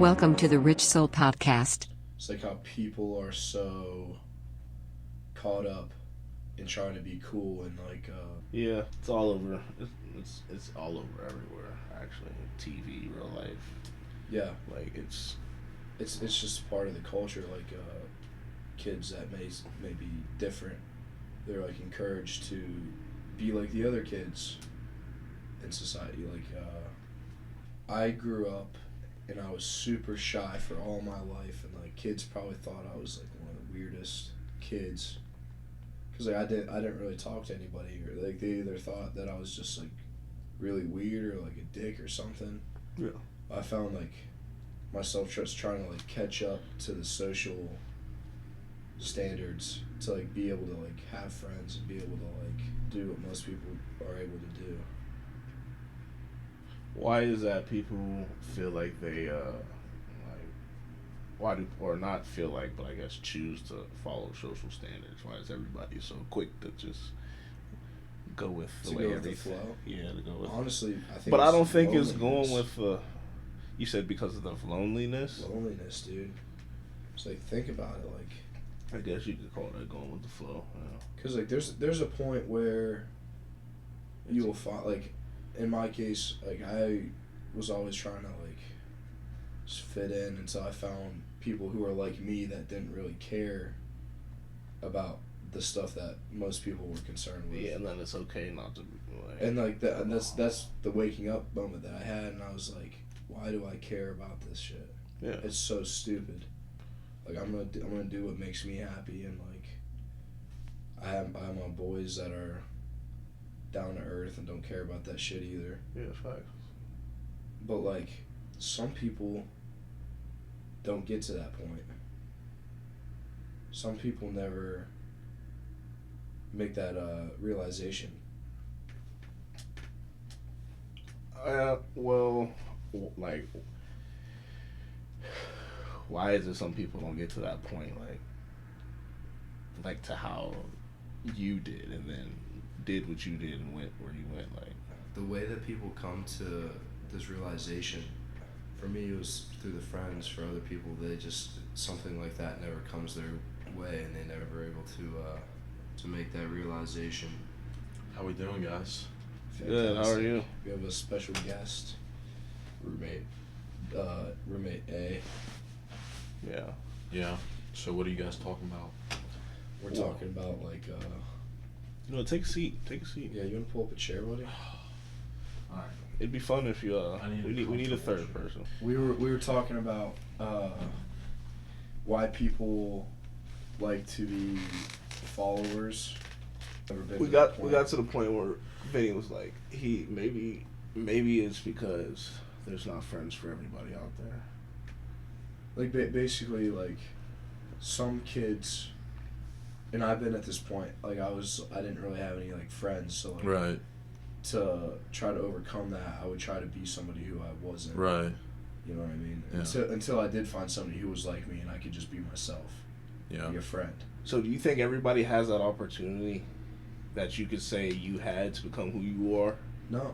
Welcome to the Rich Soul Podcast. It's like how people are so caught up in trying to be cool and Yeah, it's all over. It's all over everywhere. Actually, TV, real life. yeah, Like it's just part of the culture. Kids that may be different, they're like encouraged to be like the other kids in society. I grew up and I was super shy for all my life, and like kids probably thought I was like one of the weirdest kids, because I didn't really talk to anybody, or like they either thought that I was just like really weird or like a dick or something. Yeah. I found like myself just trying to like catch up to the social standards to like be able to like have friends and be able to like do what most people are able to do. Why is that people feel like they why do, or not feel like, but I guess choose to follow social standards? Why is everybody so quick to just go with the To way go with the everything? flow? Yeah, to go with. Honestly, I think. But I it's don't think it's going loneliness. with. You said because of the loneliness. Loneliness, dude. It's like, think about it, like, I guess you could call that going with the flow. Yeah. because like there's a point where you will find, like, in my case, like I was always trying to like just fit in until I found people who are like me that didn't really care about the stuff that most people were concerned with. Yeah, and then it's okay not to be like. And like that, and that's the waking up moment that I had, and I was like, why do I care about this shit? Yeah. It's so stupid. Like I'm gonna do what makes me happy, and like I have my boys that are down to earth and don't care about that shit either. Yeah, facts. But like some people don't get to that point. Some people never make that realization. Well, like, why is it some people don't get to that point, like to how you did, and then did what you did and went where you went, like. The way that people come to this realization, for me, it was through the friends. For other people, they just, something like that never comes their way, and they never able to make that realization. How we doing, guys? Good. How are you? We have a special guest, roommate A. Yeah. Yeah. So what are you guys talking about? We're talking about like, You know, take a seat. Take a seat. yeah. You wanna pull up a chair, buddy? All right. It'd be fun if you. We need a third comfortable person. We were talking about why people like to be followers. Never been We to got that we point. got to the point where Vinny was like, he maybe it's because there's not friends for everybody out there. Like basically like some kids, and I've been at this point, like I didn't really have any like friends, so like Right. to try to overcome that, I would try to be somebody who I wasn't. Right. You know what I mean? Yeah. Until I did find somebody who was like me and I could just be myself. Yeah. Be a friend. So do you think everybody has that opportunity that you could say you had to become who you are? No.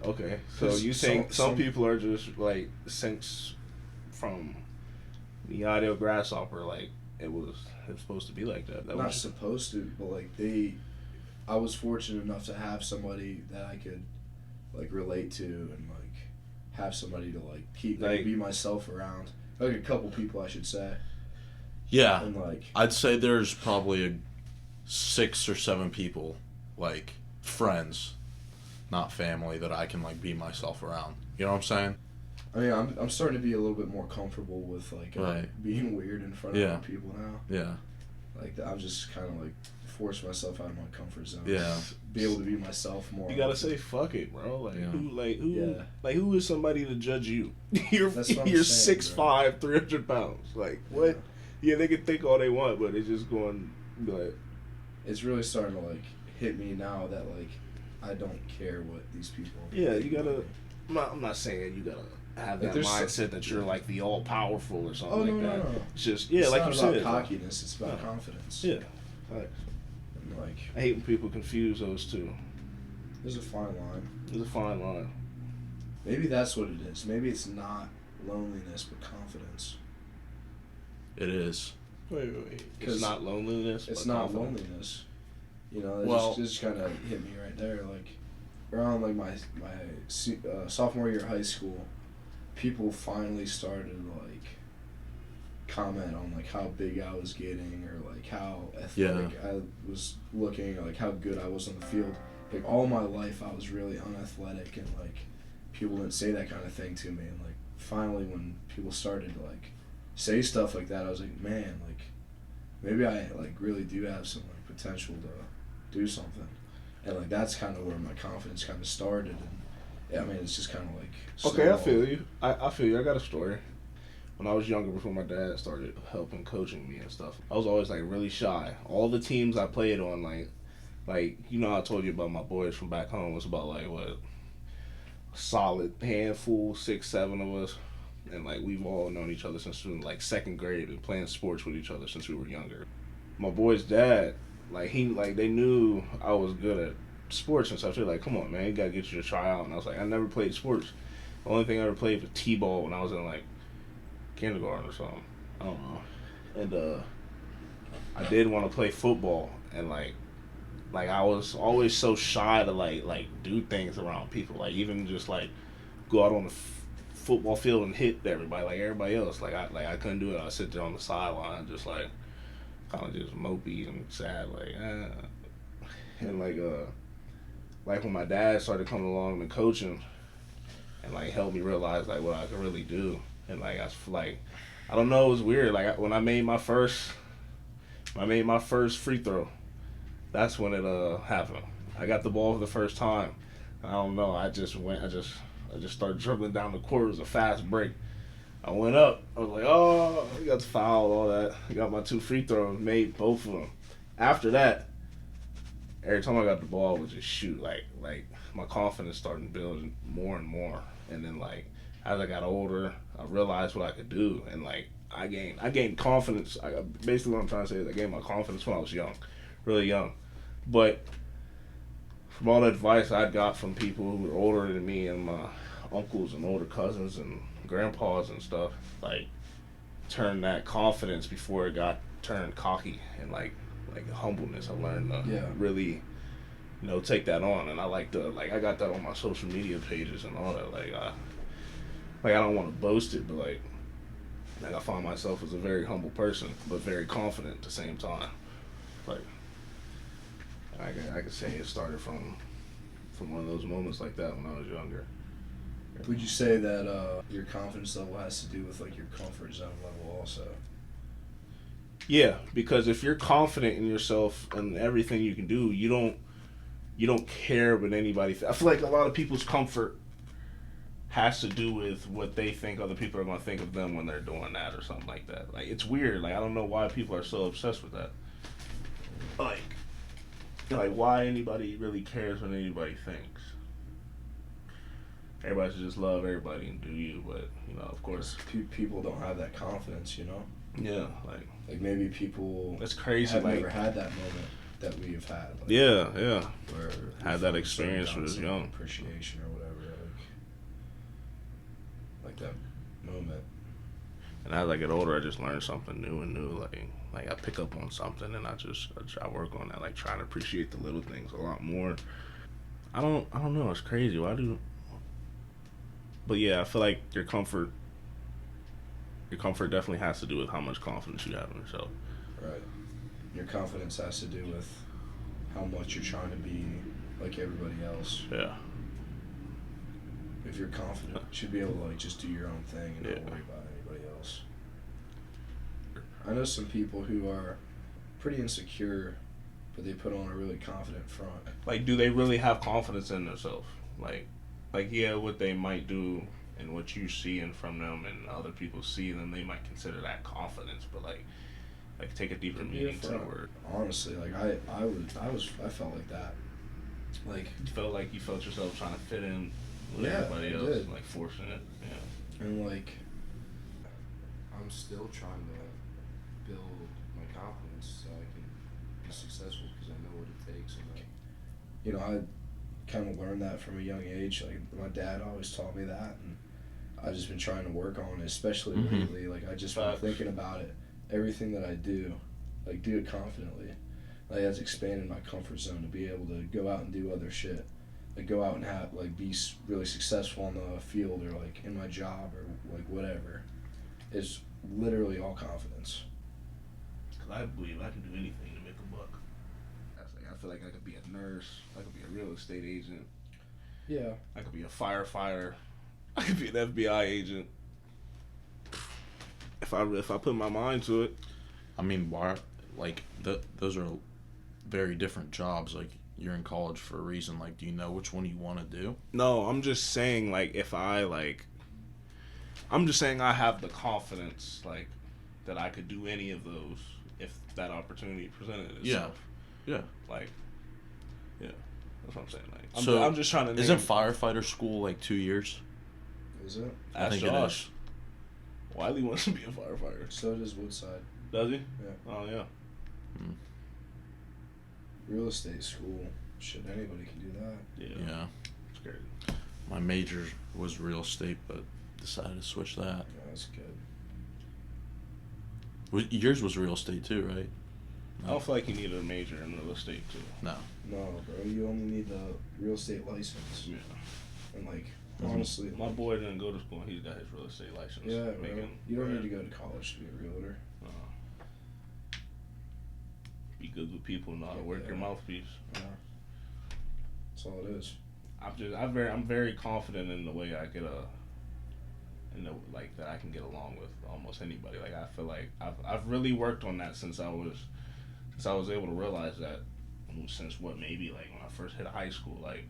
Okay. So 'Cause you think some some people are just like, since from the ideal grasshopper, like it was supposed to be like that. That Not was supposed to, but like I was fortunate enough to have somebody that I could like relate to and like have somebody to like keep Like- be myself around. Like a couple people, I should say. Yeah. And like I'd say there's probably 6 or 7 people, like friends, not family, that I can like be myself around. You know what I'm saying? I mean, I'm starting to be a little bit more comfortable with like Right. being weird in front of Yeah. other people now. Yeah. Like I'm just kind of like force myself out of my comfort zone. Yeah. Be able to be myself more. you gotta often. say fuck it, bro. Like Yeah. who is somebody to judge you? you're That's what I'm you're saying, 6'5", 300 pounds. Like what? Yeah, they can think all they want, but it's just going be like. It's really starting to like hit me now that like I don't care what these people. Yeah, you gotta. I'm not saying you gotta have Like, that there's mindset that you're like the all powerful or something Oh like no, that. no, no. It's just yeah, It's like not you about said. cockiness. It's about No. confidence. Yeah. Right. And like I hate when people confuse those two. there's a fine line. There's a fine line. Maybe that's what it is. Maybe it's not loneliness but confidence. It is. Wait. It's 'Cause not loneliness. It's but not confidence. loneliness. You know, Well- it just kind of hit me right there. Like around like my sophomore year of high school, people finally started to like comment on like how big I was getting or like how athletic I was looking or like how good I was on the field. Like all my life I was really unathletic and like people didn't say that kind of thing to me, and like finally when people started to like say stuff like that, I was like, man, like maybe I like really do have some like potential to do something. And like that's kind of where my confidence kind of started, and yeah, I mean it's just kind of like Okay, I snowballed. feel you. I feel you. I got a story. When I was younger, before my dad started helping coaching me and stuff, I was always like really shy. All the teams I played on, like you know, I told you about my boys from back home. It was about like what, a solid handful, 6, 7 of us, and like we've all known each other since we were like second grade and playing sports with each other since we were younger. My boy's dad, they knew I was good at sports and stuff. They're like, come on, man, you gotta get you to try out. And I was like, I never played sports. The only thing I ever played was t-ball when I was in like kindergarten or something. I don't know. And I did want to play football, and like I was always so shy to like do things around people, like even just like go out on the football field and hit everybody like everybody else. Like I couldn't do it. I sit there on the sideline just like kind of just mopey and sad, like and like when my dad started coming along and coaching and like helped me realize like what I could really do. And like I don't know, it was weird. Like when I made my first free throw, that's when it happened. I got the ball for the first time. I don't know. I just started dribbling down the court. It was a fast break. I went up. I was like, oh, I got the foul, all that. I got my 2 free throws, made both of them. After that, every time I got the ball, I would just shoot. Like my confidence started building more and more. And then like as I got older, I realized what I could do, and like I gained confidence. Basically what I'm trying to say is I gained my confidence when I was young, really young. But from all the advice I got from people who were older than me and my uncles and older cousins and grandpas and stuff, like turned that confidence before it got turned cocky and like humbleness. I learned to really, take that on, and I I got that on my social media pages and all that. I don't want to boast it, but like I find myself as a very humble person, but very confident at the same time. Like I could say it started from one of those moments like that when I was younger. Would you say that your confidence level has to do with like your comfort zone level also? Yeah, because if you're confident in yourself and everything you can do, you don't care what anybody. I feel like a lot of people's comfort has to do with what they think other people are going to think of them when they're doing that or something like that. Like it's weird. Like I don't know why people are so obsessed with that. Like why anybody really cares what anybody thinks. Everybody should just love everybody and do you, but of course, People don't have that confidence, Yeah, like maybe people. That's crazy. Have like never had that moment that we've had. Like, yeah, where had we that felt experience when I was some young. Appreciation or whatever, like that moment. And as I get older, I just learn something new and new. Like I pick up on something and I try to work on that. Like trying to appreciate the little things a lot more. I don't know. It's crazy. But yeah, I feel like your comfort definitely has to do with how much confidence you have in yourself. Right. Your confidence has to do with how much you're trying to be like everybody else. Yeah. If you're confident, you should be able to like just do your own thing and not Yeah. worry about anybody else. I know some people who are pretty insecure, but they put on a really confident front. Like, do they really have confidence in themselves? Like yeah, what they might do and what you see in from them and other people see them, they might consider that confidence. But like take a deeper meaning to the word. Honestly, like I felt like that. Like You felt yourself trying to fit in with Yeah, everybody I else, did. like forcing it. Yeah. And like, I'm still trying to build my confidence so I can be successful because I know what it takes. And I kind of learned that from a young age. Like my dad always taught me that, and I've just been trying to work on it, especially Mhm. lately. Like I just been Facts. thinking about it. Everything that I do, like do it confidently. Like that's expanded my comfort zone to be able to go out and do other shit. Like go out and have like be really successful on the field or like in my job or like whatever. It's literally all confidence. Cause I believe I can do anything to make a buck. That's like I feel like I could be a nurse. I could be a real estate agent. Yeah. I could be a firefighter. I could be an FBI agent. If I put my mind to it. I mean, why? Like, those are very different jobs. Like, you're in college for a reason. Like, do you know which one you want to do? No, I'm just saying like I'm just saying I have the confidence like that I could do any of those if that opportunity presented itself. Yeah. Like, yeah, that's what I'm saying. Like, So, I'm just trying to. Isn't firefighter school like 2 years? Is it? I Ask think Josh. it is. Wiley wants to be a firefighter. So does Woodside. Does he? Yeah. Oh yeah. Real estate school. Shit, anybody can do that. Yeah. Yeah. It's crazy. My major was real estate, but decided to switch that. Yeah, that's good. Yours was real estate too, right? I don't feel like you need a major in real estate too. No. No, bro. You only need the real estate license. Yeah. And like, Mhm. honestly, My boy didn't go to school. He's got his real estate license. yeah, bro. Making You don't bread. need to go to college to be a realtor. Be good with people, know how to work your Yeah. mouthpiece. Yeah. That's all it is. I'm very confident in the way I get that I can get along with almost anybody. Like I feel like I've really worked on that since I was able to realize that since maybe like when I first hit high school, like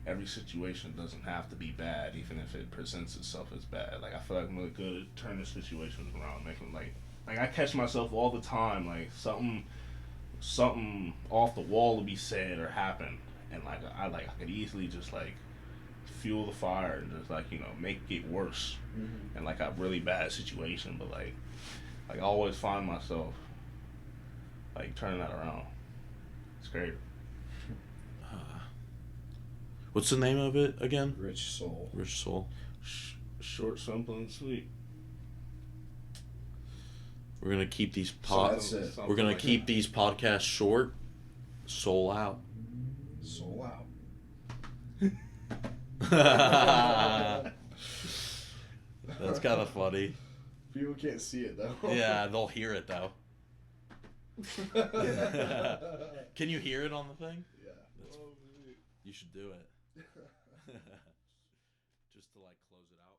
every situation doesn't have to be bad, even if it presents itself as bad. Like I feel like I'm really good at turning situations around, making like I catch myself all the time, like something off the wall to be said or happen, and like I could easily just like fuel the fire and just like make it worse, Mm-hmm. and like a really bad situation, but like I always find myself like turning that around. It's great. What's the name of it again? Rich soul. Rich Soul. Short, simple, and sweet. We're gonna keep these that's it. We're gonna keep these podcasts short. Soul out. Soul out. That's kind of funny. People can't see it though. Yeah, they'll hear it though. Can you hear it on the thing? Yeah. You should do it. Just to like close it out.